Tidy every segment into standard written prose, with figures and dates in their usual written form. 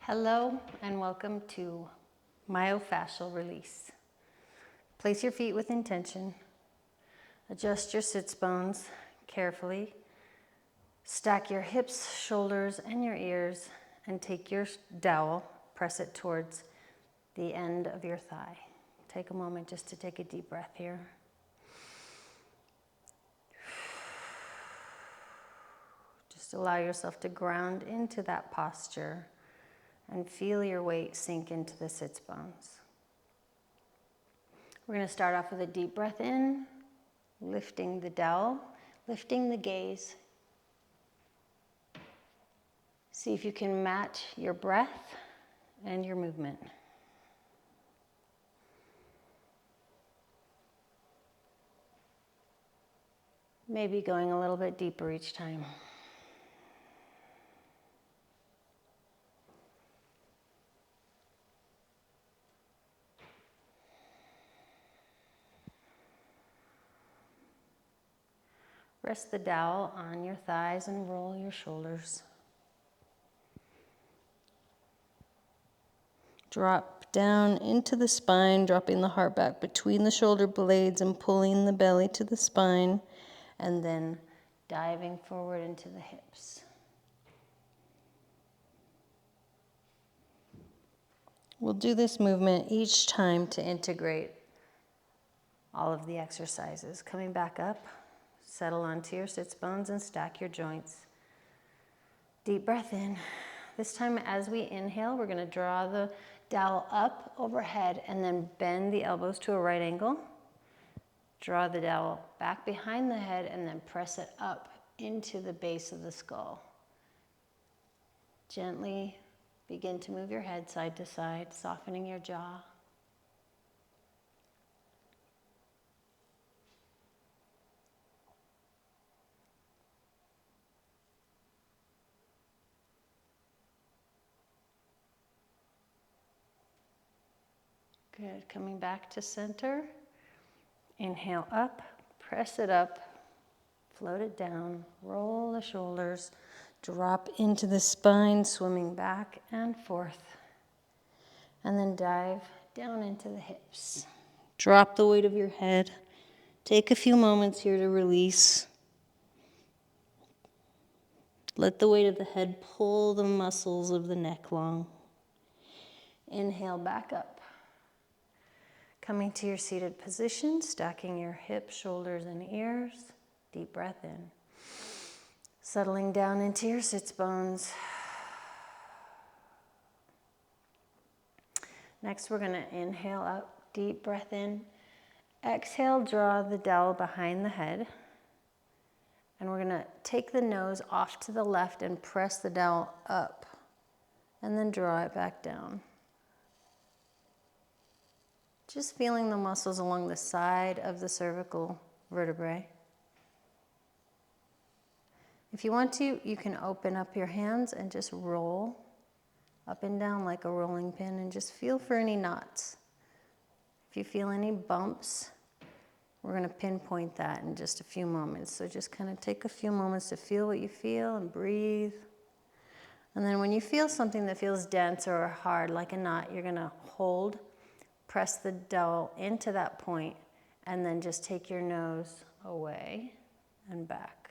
Hello and welcome to myofascial release. Place your feet with intention. Adjust your sits bones carefully. Stack your hips, shoulders, and your ears, and take your dowel, press it towards the end of your thigh. Take a moment just to take a deep breath here. Just allow yourself to ground into that posture and feel your weight sink into the sits bones. We're going to start off with a deep breath in, lifting the dowel, lifting the gaze. See if you can match your breath and your movement. Maybe going a little bit deeper each time. Rest the dowel on your thighs and roll your shoulders. Drop down into the spine, dropping the heart back between the shoulder blades and pulling the belly to the spine, and then diving forward into the hips. We'll do this movement each time to integrate all of the exercises. Coming back up, settle onto your sits bones and stack your joints. Deep breath in. This time as we inhale, we're going to draw the dowel up overhead and then bend the elbows to a right angle. Draw the dowel back behind the head and then press it up into the base of the skull. Gently begin to move your head side to side, softening your jaw. Good. Coming back to center. Inhale up, press it up, float it down, roll the shoulders, drop into the spine, swimming back and forth. And then dive down into the hips. Drop the weight of your head. Take a few moments here to release. Let the weight of the head pull the muscles of the neck long. Inhale back up. Coming to your seated position, stacking your hips, shoulders, and ears. Deep breath in. Settling down into your sits bones. Next, we're going to inhale up, deep breath in. Exhale, draw the dowel behind the head. And we're going to take the nose off to the left and press the dowel up. And then draw it back down. Just feeling the muscles along the side of the cervical vertebrae. If you want to, you can open up your hands and just roll up and down like a rolling pin and just feel for any knots. If you feel any bumps, we're going to pinpoint that in just a few moments. So just kind of take a few moments to feel what you feel and breathe. And then when you feel something that feels dense or hard like a knot, you're going to hold. Press the dowel into that point and then just take your nose away and back.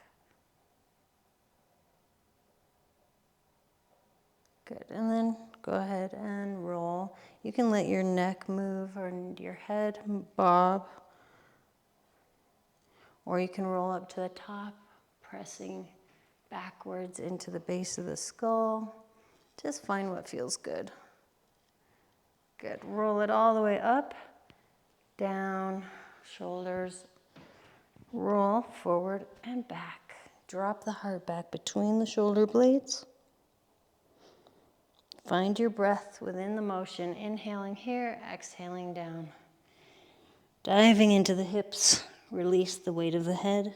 Good, and then go ahead and roll. You can let your neck move or your head bob, or you can roll up to the top, pressing backwards into the base of the skull. Just find what feels good. Good. Roll it all the way up, down, shoulders, roll forward and back. Drop the heart back between the shoulder blades. Find your breath within the motion, inhaling here, exhaling down. Diving into the hips, release the weight of the head,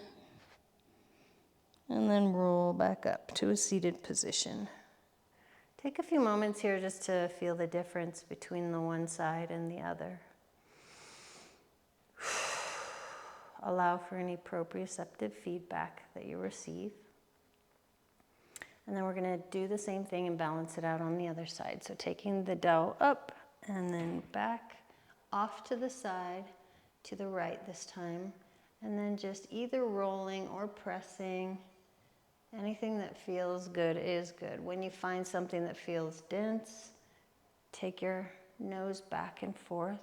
and then roll back up to a seated position. Take a few moments here just to feel the difference between the one side and the other. Allow for any proprioceptive feedback that you receive. And then we're gonna do the same thing and balance it out on the other side. So taking the dowel up and then back, off to the side, to the right this time. And then just either rolling or pressing. Anything that feels good is good. When you find something that feels dense, take your nose back and forth,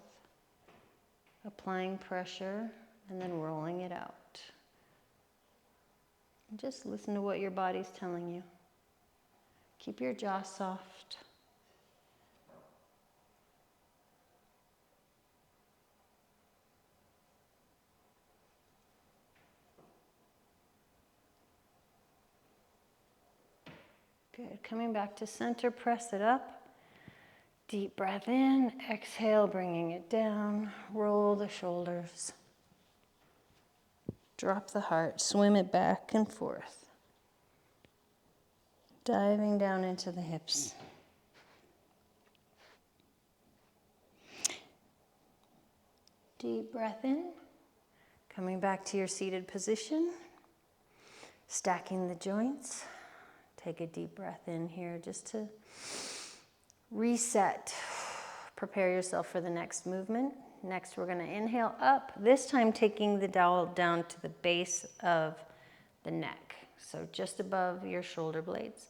applying pressure, and then rolling it out. And just listen to what your body's telling you. Keep your jaw soft. Good. Coming back to center, press it up. Deep breath in, exhale, bringing it down. Roll the shoulders. Drop the heart, swim it back and forth. Diving down into the hips. Deep breath in. Coming back to your seated position. Stacking the joints. Take a deep breath in here just to reset. Prepare yourself for the next movement. Next, we're going to inhale up, this time taking the dowel down to the base of the neck, so just above your shoulder blades.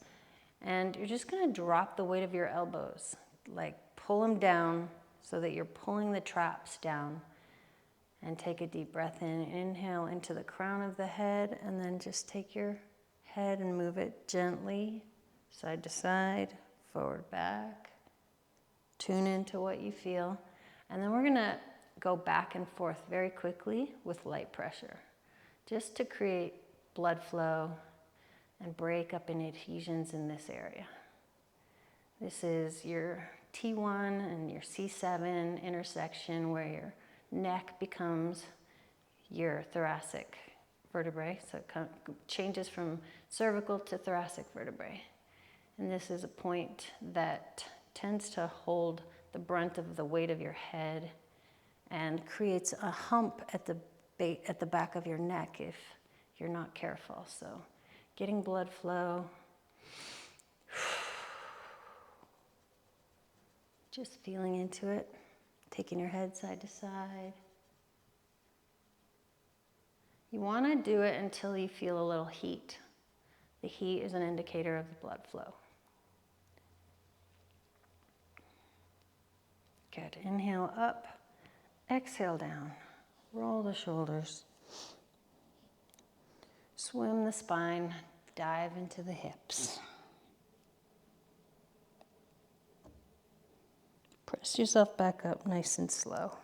And you're just going to drop the weight of your elbows, like pull them down so that you're pulling the traps down. And take a deep breath in. Inhale into the crown of the head, and then just take your head and move it gently, side to side, forward, back. Tune into what you feel. And then we're gonna go back and forth very quickly with light pressure, just to create blood flow and break up any adhesions in this area. This is your T1 and your C7 intersection where your neck becomes your thoracic vertebrae, so it changes from cervical to thoracic vertebrae. And this is a point that tends to hold the brunt of the weight of your head and creates a hump at the back of your neck if you're not careful. So getting blood flow, just feeling into it, taking your head side to side. You want to do it until you feel a little heat. The heat is an indicator of the blood flow. Good. Inhale up, exhale down. Roll the shoulders. Swim the spine, dive into the hips. Press yourself back up nice and slow.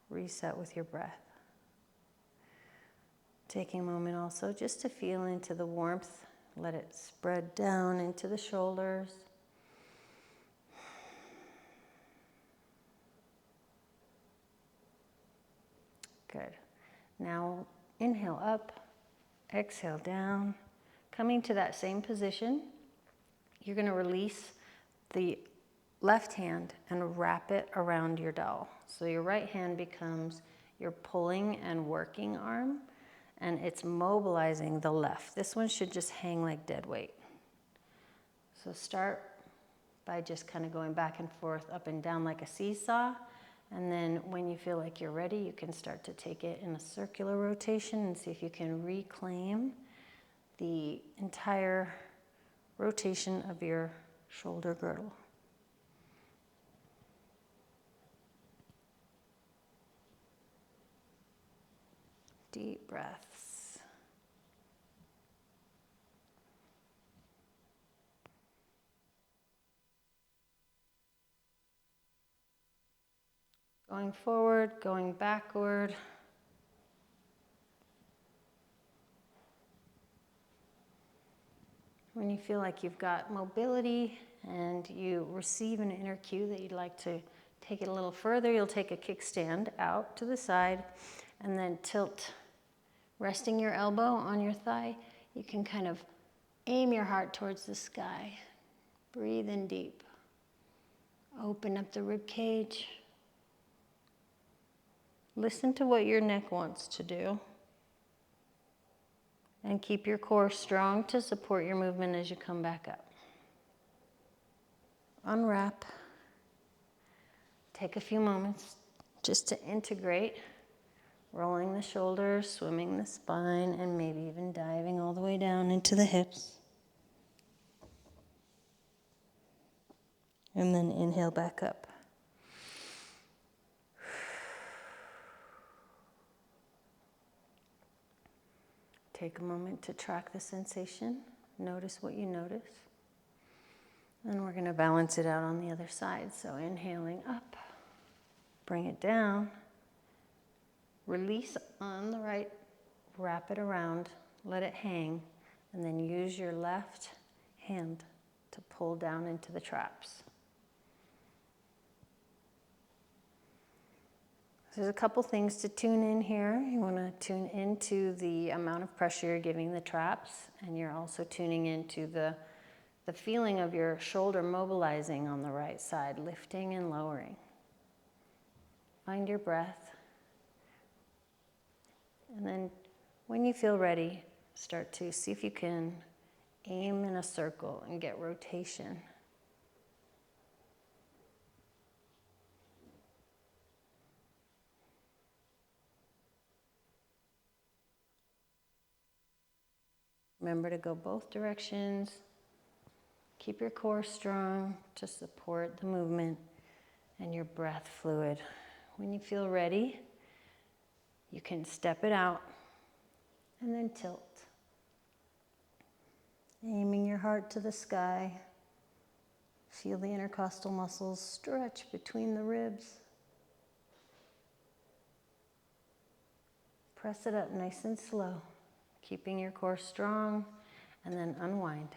Reset with your breath. Taking a moment also just to feel into the warmth. Let it spread down into the shoulders. Good. Now inhale up, exhale down. Coming to that same position, you're going to release the left hand and wrap it around your dowel. So your right hand becomes your pulling and working arm, and it's mobilizing the left. This one should just hang like dead weight. So start by just kind of going back and forth, up and down like a seesaw. And then when you feel like you're ready, you can start to take it in a circular rotation and see if you can reclaim the entire rotation of your shoulder girdle. Deep breaths. Going forward, going backward. When you feel like you've got mobility and you receive an inner cue that you'd like to take it a little further, you'll take a kickstand out to the side and then tilt, resting your elbow on your thigh. You can kind of aim your heart towards the sky. Breathe in deep. Open up the rib cage. Listen to what your neck wants to do. And keep your core strong to support your movement as you come back up. Unwrap. Take a few moments just to integrate, rolling the shoulders, swimming the spine, and maybe even diving all the way down into the hips. And then inhale back up. Take a moment to track the sensation. Notice what you notice. And we're going to balance it out on the other side. So inhaling up, bring it down, release on the right, wrap it around, let it hang, and then use your left hand to pull down into the traps. There's a couple things to tune in here. You want to tune into the amount of pressure you're giving the traps, and you're also tuning into the feeling of your shoulder mobilizing on the right side, lifting and lowering. Find your breath. And then when you feel ready, start to see if you can aim in a circle and get rotation. Remember to go both directions. Keep your core strong to support the movement and your breath fluid. When you feel ready, you can step it out and then tilt. Aiming your heart to the sky. Feel the intercostal muscles stretch between the ribs. Press it up nice and slow, keeping your core strong, and then unwind.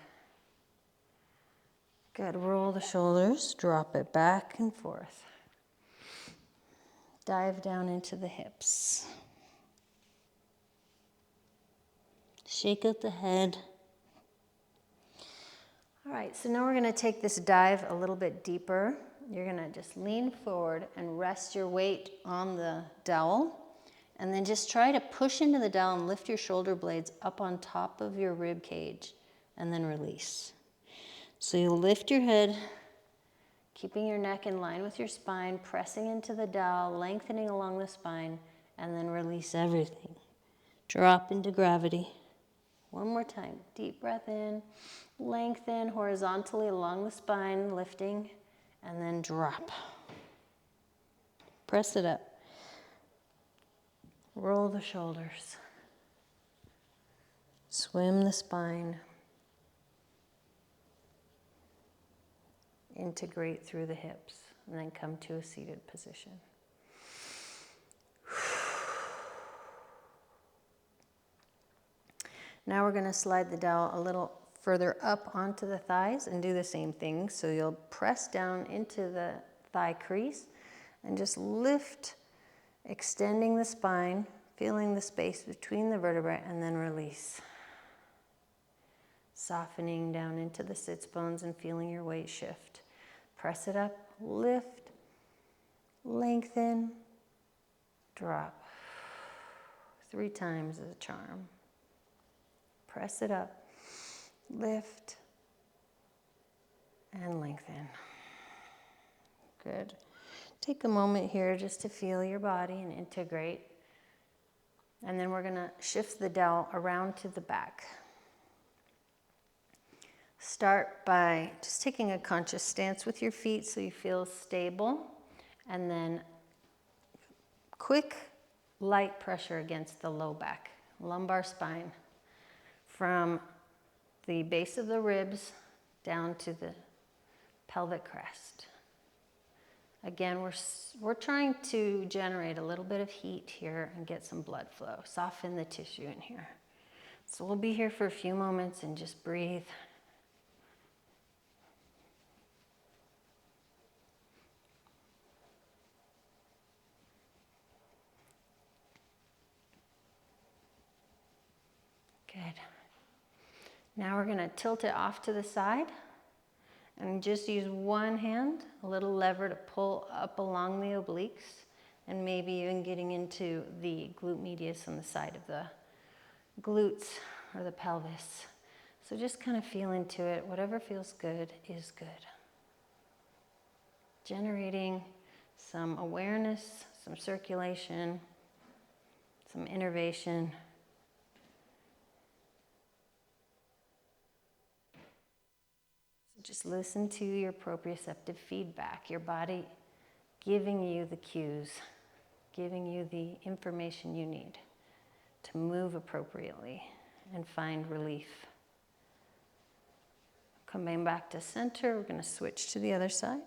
Good, roll the shoulders, drop it back and forth. Dive down into the hips. Shake out the head. All right, so now we're going to take this dive a little bit deeper. You're going to just lean forward and rest your weight on the dowel. And then just try to push into the dowel and lift your shoulder blades up on top of your rib cage and then release. So you'll lift your head, keeping your neck in line with your spine, pressing into the dowel, lengthening along the spine, and then release everything. Drop into gravity. One more time. Deep breath in, lengthen horizontally along the spine, lifting, and then drop. Press it up. Roll the shoulders. Swim the spine. Integrate through the hips, and then come to a seated position. Now we're going to slide the dowel a little further up onto the thighs and do the same thing. So you'll press down into the thigh crease and just lift, extending the spine, feeling the space between the vertebrae, and then release. Softening down into the sits bones and feeling your weight shift. Press it up, lift, lengthen, drop. 3 times as a charm. Press it up, lift, and lengthen. Good. Take a moment here just to feel your body and integrate. And then we're going to shift the dowel around to the back. Start by just taking a conscious stance with your feet so you feel stable. And then quick, light pressure against the low back, lumbar spine. From the base of the ribs down to the pelvic crest. Again, we're trying to generate a little bit of heat here and get some blood flow. Soften the tissue in here. So we'll be here for a few moments and just breathe. Good. Now we're going to tilt it off to the side and just use one hand, a little lever to pull up along the obliques and maybe even getting into the glute medius on the side of the glutes. or the pelvis. So just kind of feel into it. Whatever feels good is good. Generating some awareness, some circulation, some innervation. So just listen to your proprioceptive feedback, your body giving you the cues, giving you the information you need to move appropriately and find relief. Coming back to center, we're going to switch to the other side.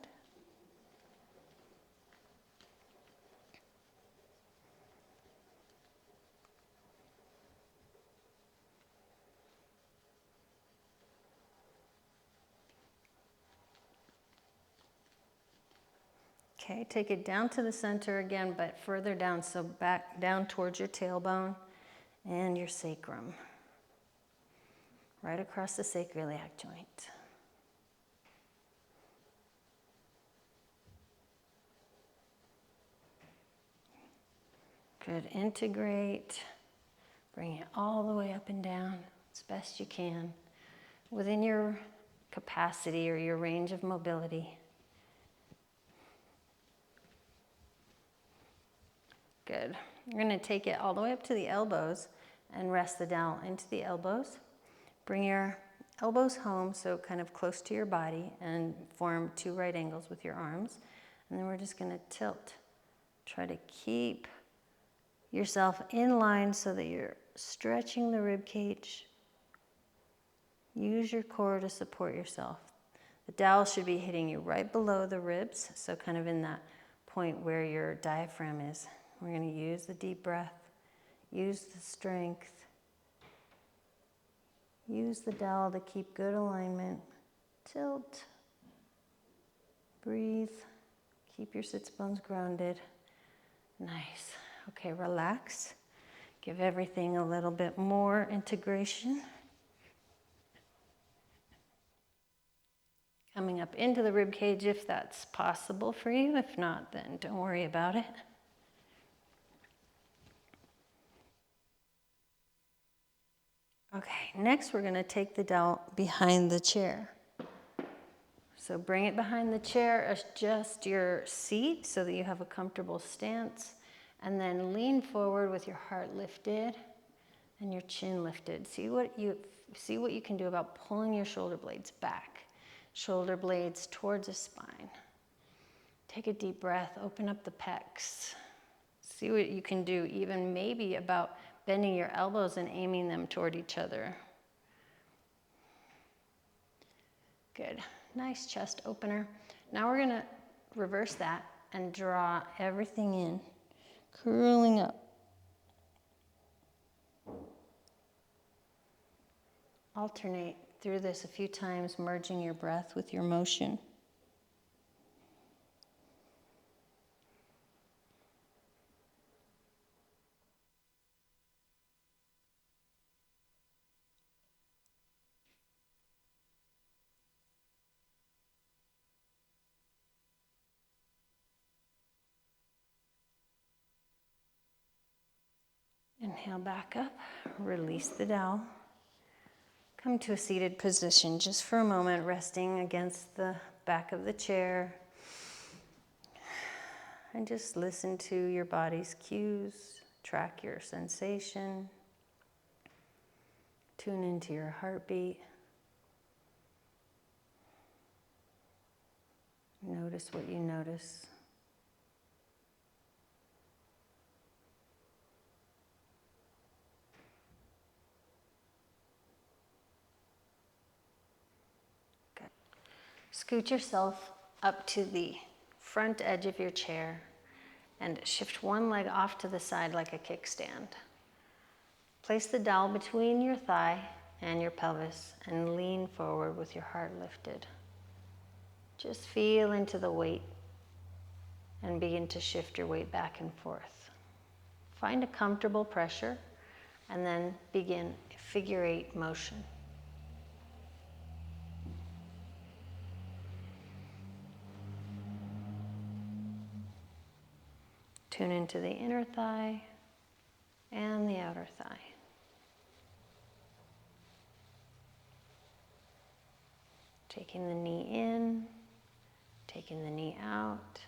Okay, take it down to the center again, but further down, so back down towards your tailbone and your sacrum. Right across the sacroiliac joint. Good, integrate. Bring it all the way up and down as best you can within your capacity or your range of mobility. Good. You're going to take it all the way up to the elbows and rest the dowel into the elbows. Bring your elbows home, so kind of close to your body, and form 2 right angles with your arms. And then we're just going to tilt. Try to keep yourself in line so that you're stretching the rib cage. Use your core to support yourself. The dowel should be hitting you right below the ribs, so kind of in that point where your diaphragm is. We're going to use the deep breath, use the strength, use the dowel to keep good alignment. Tilt, breathe, keep your sits bones grounded. Nice. Okay, relax. Give everything a little bit more integration. Coming up into the rib cage if that's possible for you. If not, then don't worry about it. Okay, next we're going to take the dowel behind the chair. So bring it behind the chair, adjust your seat so that you have a comfortable stance, and then lean forward with your heart lifted and your chin lifted. See what you can do about pulling your shoulder blades back, shoulder blades towards the spine. Take a deep breath, open up the pecs. See what you can do, even maybe about bending your elbows and aiming them toward each other. Good. Nice chest opener. Now we're going to reverse that and draw everything in, curling up. Alternate through this a few times, merging your breath with your motion. Inhale back up, release the dowel. Come to a seated position just for a moment, resting against the back of the chair. And just listen to your body's cues, track your sensation, tune into your heartbeat. Notice what you notice. Good. Scoot yourself up to the front edge of your chair and shift one leg off to the side like a kickstand. Place the dowel between your thigh and your pelvis and lean forward with your heart lifted. Just feel into the weight and begin to shift your weight back and forth. Find a comfortable pressure and then begin figure 8 motion. Tune into the inner thigh and the outer thigh. Taking the knee in, taking the knee out.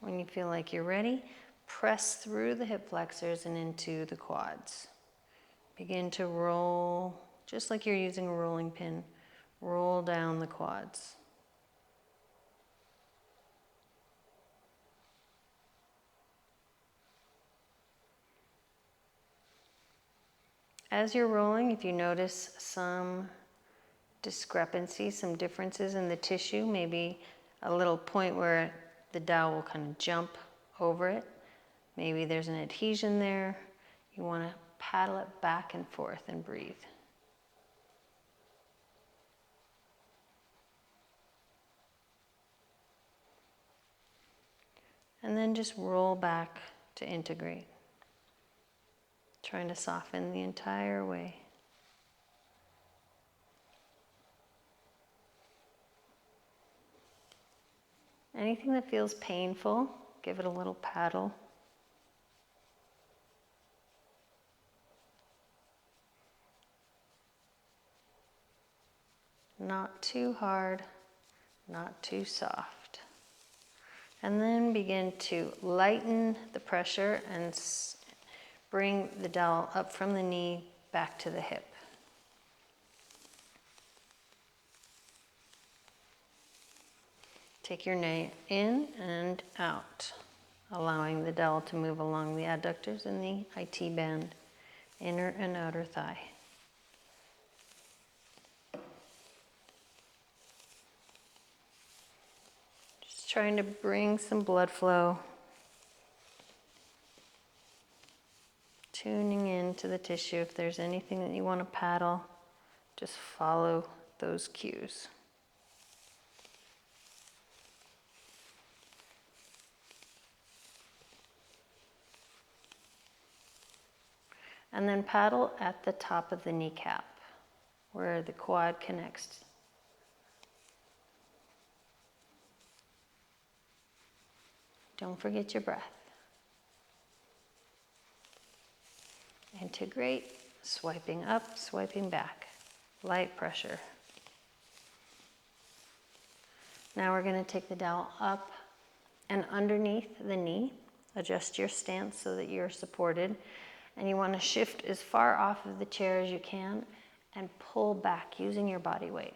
When you feel like you're ready, press through the hip flexors and into the quads. Begin to roll, just like you're using a rolling pin, roll down the quads. As you're rolling, if you notice some discrepancy, some differences in the tissue, maybe a little point where the dowel will kind of jump over it. Maybe there's an adhesion there. You want to paddle it back and forth and breathe. And then just roll back to integrate. Trying to soften the entire way. Anything that feels painful, give it a little paddle. Not too hard, not too soft. And then begin to lighten the pressure and bring the dowel up from the knee back to the hip. Take your knee in and out, allowing the dowel to move along the adductors and the IT band, inner and outer thigh. Just trying to bring some blood flow, tuning into the tissue. If there's anything that you want to paddle, just follow those cues. And then paddle at the top of the kneecap, where the quad connects. Don't forget your breath. Integrate, swiping up, swiping back. Light pressure. Now we're going to take the dowel up and underneath the knee. Adjust your stance so that you're supported. And you want to shift as far off of the chair as you can and pull back using your body weight.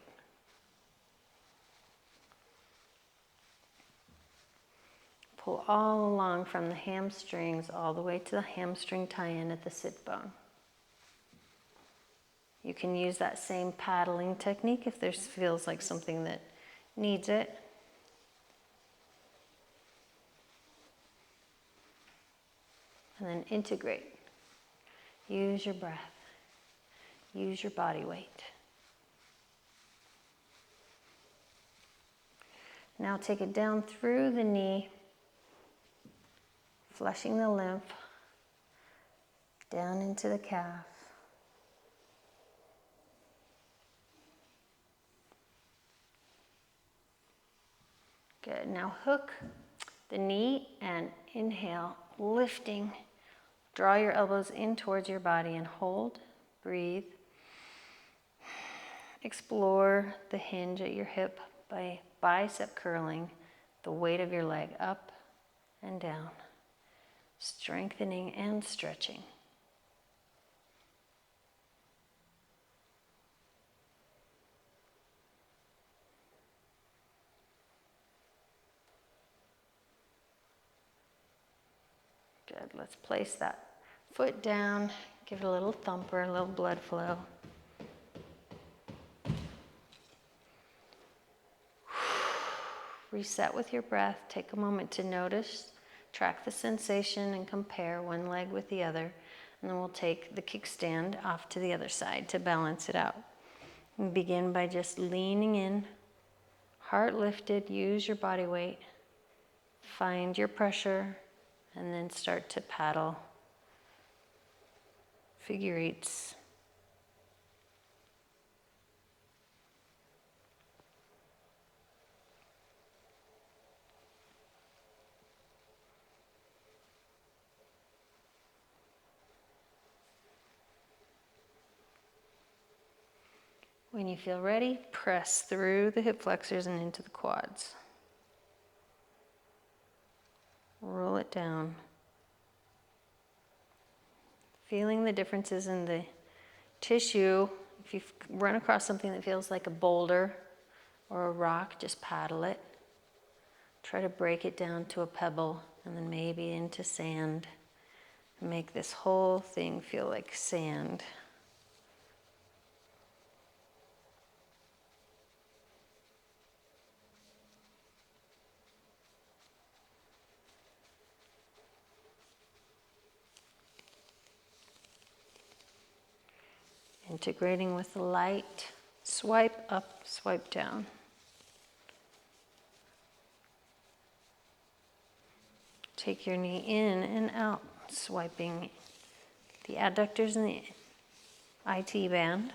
Pull all along from the hamstrings all the way to the hamstring tie-in at the sit bone. You can use that same paddling technique if there feels like something that needs it. And then integrate. Use your breath. Use your body weight. Now take it down through the knee, flushing the lymph down into the calf. Good. Now hook the knee and inhale, lifting. Draw your elbows in towards your body and hold. Breathe. Explore the hinge at your hip by bicep curling the weight of your leg up and down, strengthening and stretching. Good. Let's place that foot down, give it a little thumper, a little blood flow. Reset with your breath. Take a moment to notice, track the sensation, and compare one leg with the other. And then we'll take the kickstand off to the other side to balance it out. And begin by just leaning in, heart lifted, use your body weight, find your pressure, and then start to paddle figure eights. When you feel ready, press through the hip flexors and into the quads. Roll it down. Feeling the differences in the tissue. If you run across something that feels like a boulder or a rock, just paddle it. Try to break it down to a pebble and then maybe into sand. Make this whole thing feel like sand. Integrating with the light. Swipe up, swipe down. Take your knee in and out, swiping the adductors and the IT band.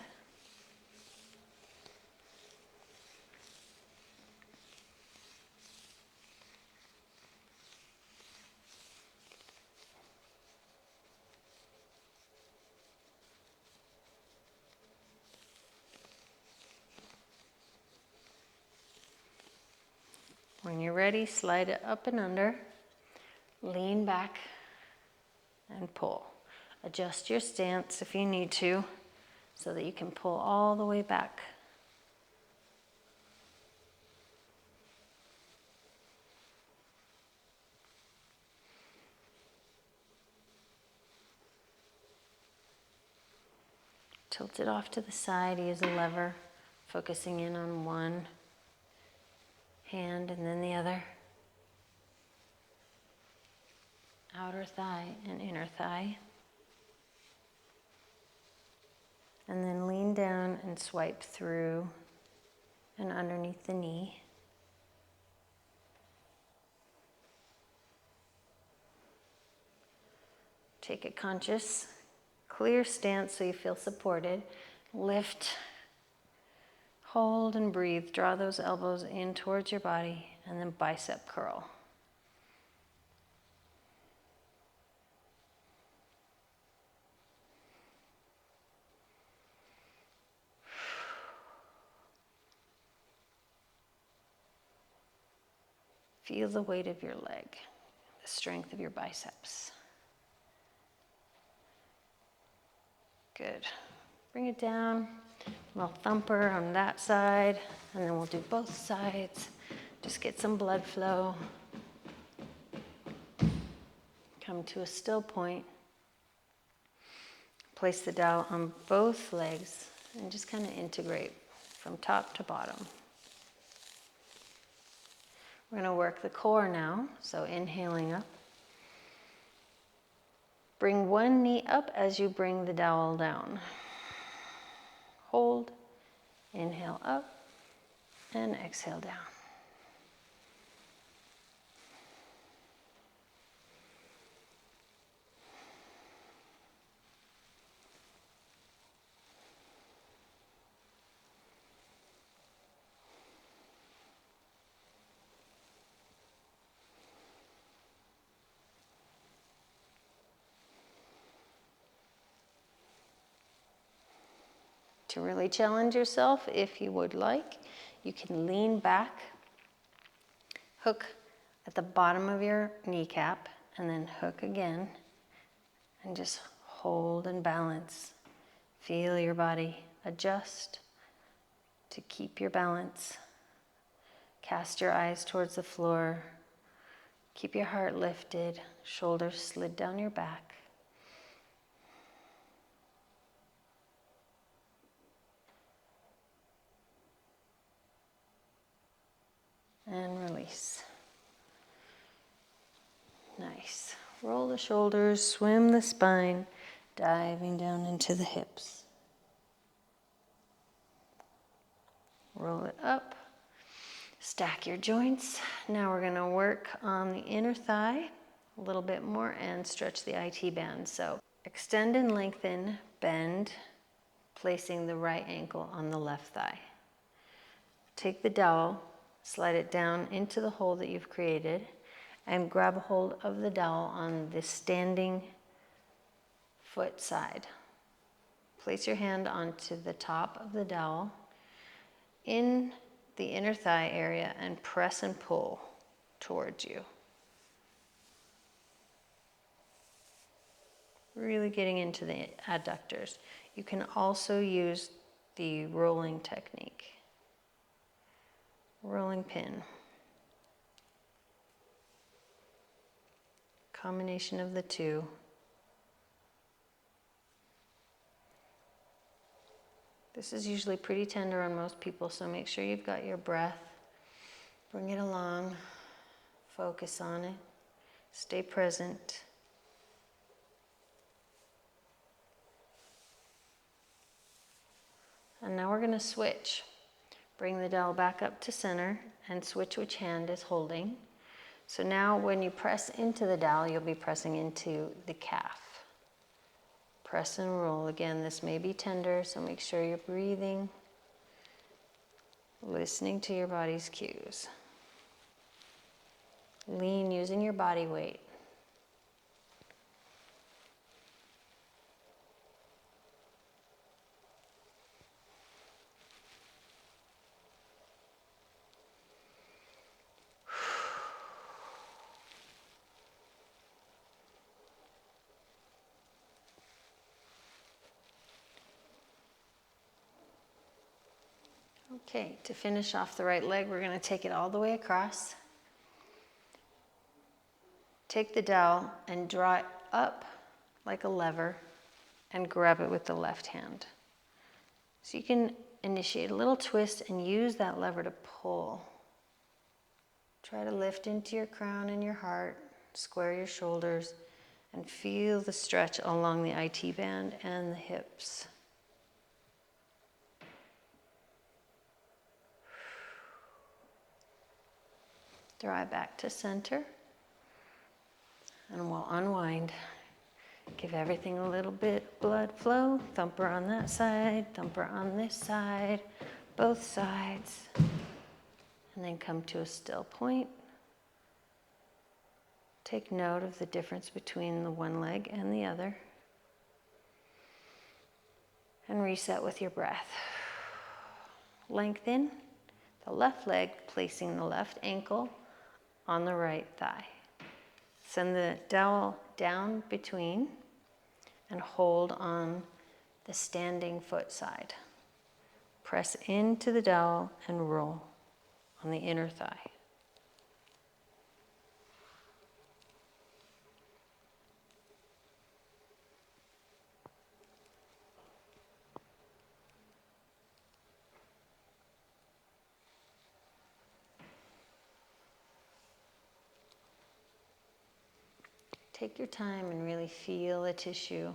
When you're ready, slide it up and under, lean back and pull. Adjust your stance if you need to, so that you can pull all the way back. Tilt it off to the side, use a lever, focusing in on one hand and then the other. Outer thigh and inner thigh. And then lean down and swipe through and underneath the knee. Take a conscious, clear stance so you feel supported. Lift, hold and breathe. Draw those elbows in towards your body and then bicep curl. Feel the weight of your leg, the strength of your biceps. Good. Bring it down. A little thumper on that side, and then we'll do both sides. Just get some blood flow. Come to a still point. Place the dowel on both legs and just kind of integrate from top to bottom. We're going to work the core now, so inhaling up. Bring one knee up as you bring the dowel down. Hold, inhale up, and exhale down. To really challenge yourself, if you would like, you can lean back, hook at the bottom of your kneecap, and then hook again, and just hold and balance. Feel your body adjust to keep your balance. Cast your eyes towards the floor. Keep your heart lifted, shoulders slid down your back. And release. Nice. Roll the shoulders, swim the spine, diving down into the hips. Roll it up. Stack your joints. Now we're going to work on the inner thigh a little bit more and stretch the IT band. So extend and lengthen, bend, placing the right ankle on the left thigh. Take the dowel, slide it down into the hole that you've created, and grab a hold of the dowel on the standing foot side. Place your hand onto the top of the dowel in the inner thigh area and press and pull towards you. Really getting into the adductors. You can also use the rolling technique. Rolling pin. Combination of the two. This is usually pretty tender on most people, so make sure you've got your breath. Bring it along. Focus on it. Stay present. And now we're going to switch. Bring the dowel back up to center and switch which hand is holding. So now when you press into the dowel, you'll be pressing into the calf. Press and roll. Again, this may be tender, so make sure you're breathing, listening to your body's cues. Lean using your body weight. Okay, to finish off the right leg, we're going to take it all the way across. Take the dowel and draw it up like a lever and grab it with the left hand. So you can initiate a little twist and use that lever to pull. Try to lift into your crown and your heart, square your shoulders, and feel the stretch along the IT band and the hips. Draw it back to center, and we'll unwind. Give everything a little bit blood flow. Thumper on that side, thumper on this side, both sides. And then come to a still point. Take note of the difference between the one leg and the other. And reset with your breath. Lengthen the left leg, placing the left ankle on the right thigh. Send the dowel down between and hold on the standing foot side. Press into the dowel and roll on the inner thigh. Take your time and really feel the tissue.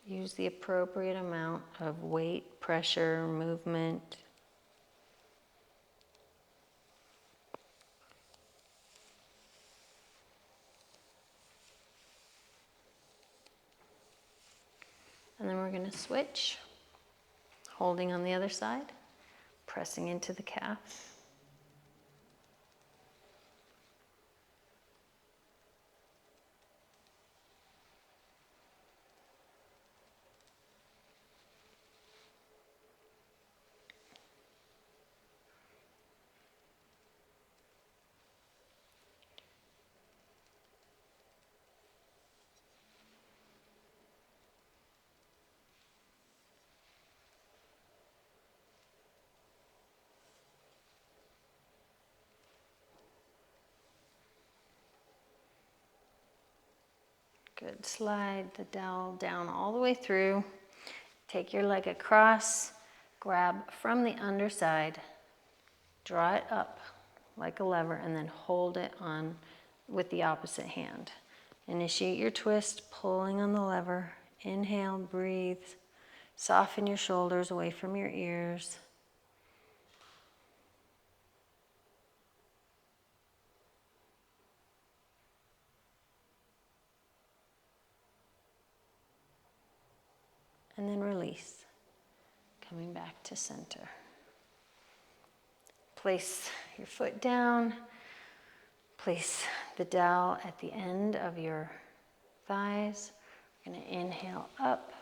Use the appropriate amount of weight, pressure, movement. And then we're going to switch, holding on the other side, pressing into the calf. Good. Slide the dowel down all the way through. Take your leg across, grab from the underside, draw it up like a lever, and then hold it on with the opposite hand. Initiate your twist, pulling on the lever. Inhale, breathe. Soften your shoulders away from your ears. And then release, coming back to center. Place your foot down. Place the dowel at the end of your thighs. We're going to inhale up,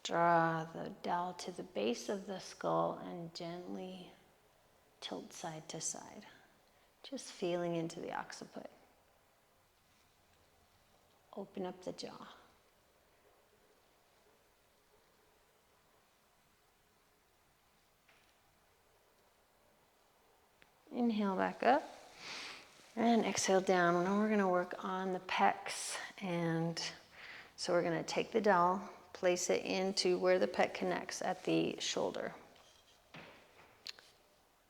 draw the dowel to the base of the skull and gently tilt side to side, just feeling into the occiput. Open up the jaw. Inhale back up and exhale down. Now we're going to work on the pecs, and so we're going to take the dowel, place it into where the pec connects at the shoulder.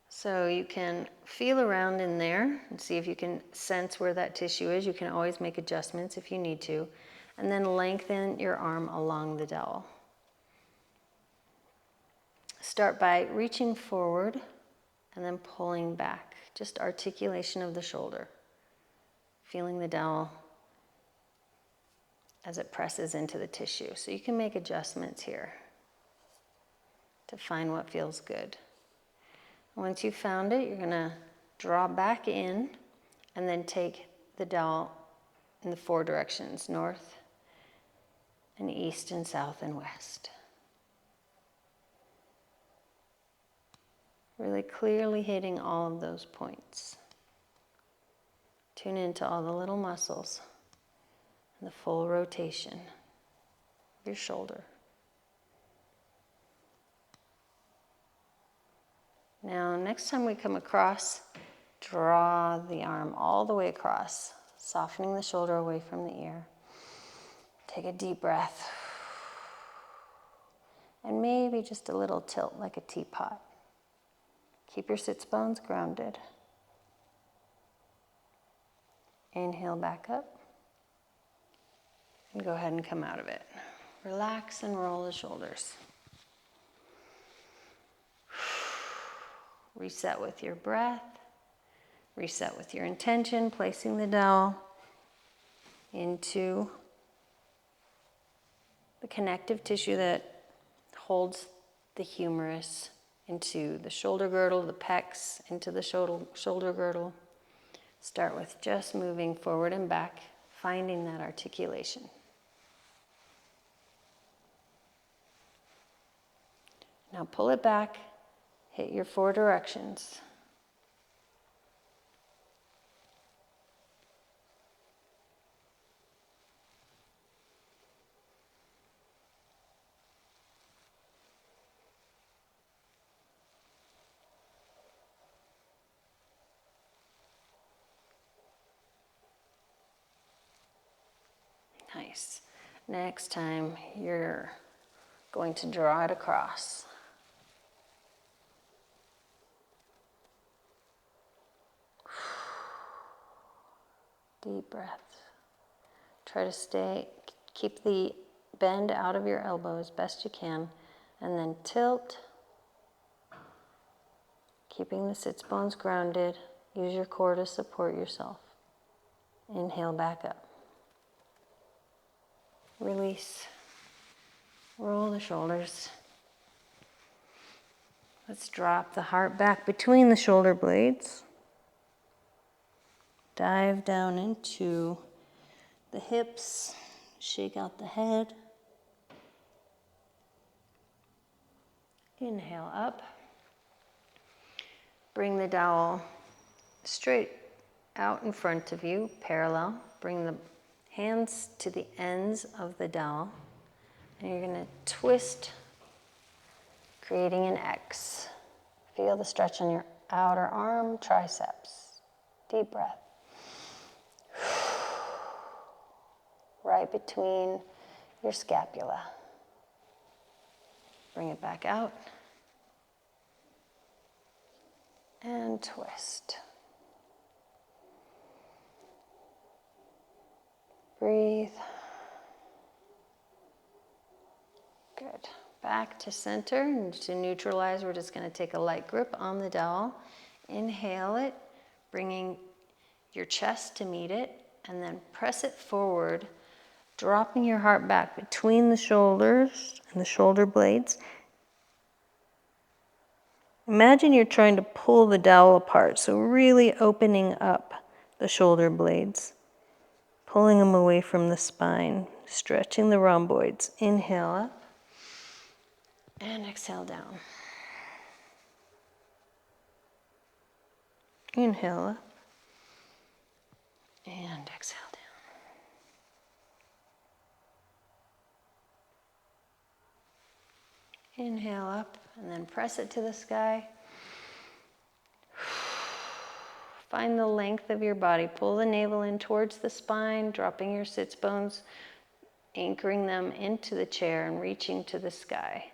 So you can feel around in there and see if you can sense where that tissue is. You can always make adjustments if you need to. And then lengthen your arm along the dowel. Start by reaching forward and then pulling back. Just articulation of the shoulder. Feeling the dowel as it presses into the tissue. So you can make adjustments here to find what feels good. Once you've found it, you're going to draw back in and then take the dowel in the 4 directions, north and east and south and west. Really clearly hitting all of those points. Tune into all the little muscles and the full rotation of your shoulder. Now, next time we come across, draw the arm all the way across, softening the shoulder away from the ear. Take a deep breath. And maybe just a little tilt like a teapot. Keep your sits bones grounded. Inhale back up. And go ahead and come out of it. Relax and roll the shoulders. Reset with your breath. Reset with your intention, placing the dowel into the connective tissue that holds the humerus into the shoulder girdle, the pecs, into the shoulder girdle. Start with just moving forward and back, finding that articulation. Now pull it back, hit your 4 directions. Nice. Next time, you're going to draw it across. Deep breath. Try to keep the bend out of your elbow as best you can, and then tilt, keeping the sits bones grounded. Use your core to support yourself. Inhale back up. Release. Roll the shoulders. Let's drop the heart back between the shoulder blades. Dive down into the hips. Shake out the head. Inhale up. Bring the dowel straight out in front of you, parallel. Bring the hands to the ends of the dowel. And you're going to twist, creating an X. Feel the stretch on your outer arm, triceps. Deep breath. Right between your scapula. Bring it back out. And twist. Breathe. Good. Back to center, and to neutralize, we're just going to take a light grip on the dowel. Inhale it, bringing your chest to meet it, and then press it forward, dropping your heart back between the shoulders and the shoulder blades. Imagine you're trying to pull the dowel apart, so really opening up the shoulder blades, pulling them away from the spine. Stretching the rhomboids. Inhale up and exhale down. Inhale up and exhale down. Inhale up and then press it to the sky. Find the length of your body. Pull the navel in towards the spine, dropping your sits bones, anchoring them into the chair and reaching to the sky.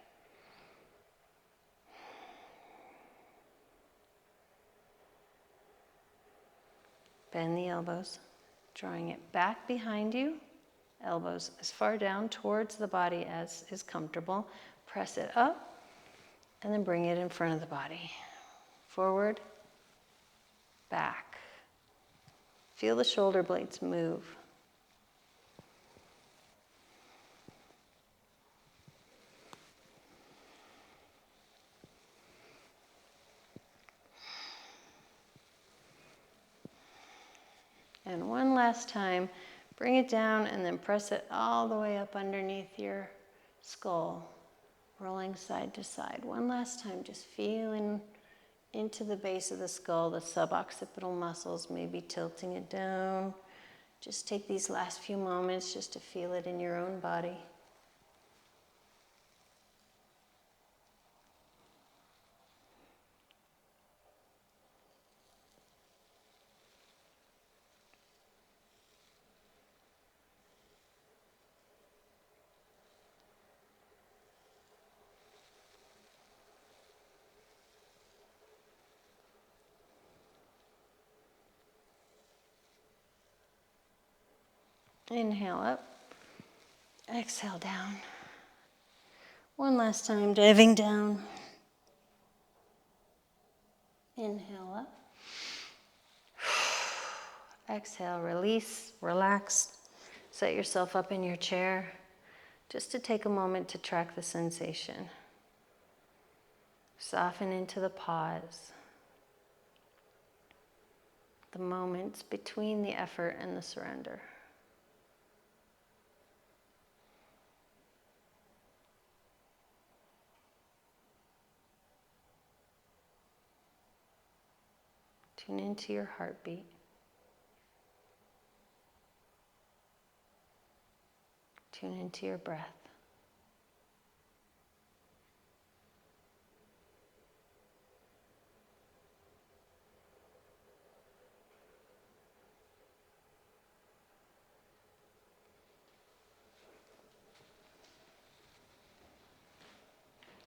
Bend the elbows, drawing it back behind you. Elbows as far down towards the body as is comfortable. Press it up and then bring it in front of the body. Forward, back. Feel the shoulder blades move. And one last time, bring it down and then press it all the way up underneath your skull, rolling side to side. One last time, just feeling into the base of the skull, the suboccipital muscles, maybe tilting it down. Just take these last few moments just to feel it in your own body. Inhale up, exhale down. One last time, diving down. Inhale up. Exhale, release, relax. Set yourself up in your chair just to take a moment to track the sensation. Soften into the pause. The moments between the effort and the surrender. Tune into your heartbeat. Tune into your breath.